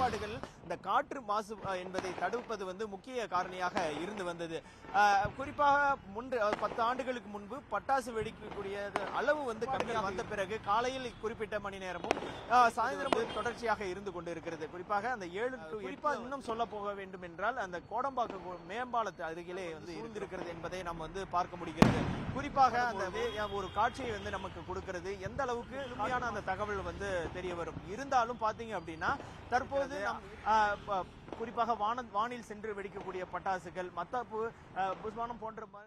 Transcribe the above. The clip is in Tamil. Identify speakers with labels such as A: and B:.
A: செயல்பாடுகள் இந்த காற்று மாசு என்பதை தடுப்பது முக்கிய காரணியாக இருந்து வந்தது. குறிப்பாக 10 ஆண்டுகளுக்கு முன்பு பட்டாசு வெடிக்கக்கூடிய அளவு கம்மியாக வந்த பிறகு காலையில் குறிப்பிட்ட மணி நேரமும் சாயந்தரம் தொடர்ச்சியாக இருந்து கொண்டிருக்கிறது. குறிப்பாக அந்த 7 to 8 இன்னும் சொல்ல போக வேண்டும் என்றால் அந்த கோடம்பாக்கம் மேம்பாலத்து அருகிலே இருந்திருக்கிறது என்பதை நாம் பார்க்க முடிகிறது. குறிப்பாக அந்த ஒரு காட்சியை நமக்கு கொடுக்கிறது. எந்த அளவுக்கு உண்மையான அந்த தகவல் தெரிய வரும். இருந்தாலும் பாத்தீங்க அப்படின்னா தற்போது குறிப்பாக வானில் சென்று வெடிக்கக்கூடிய பட்டாசுகள், மத்தாப்பு, புஸ்வானம் போன்ற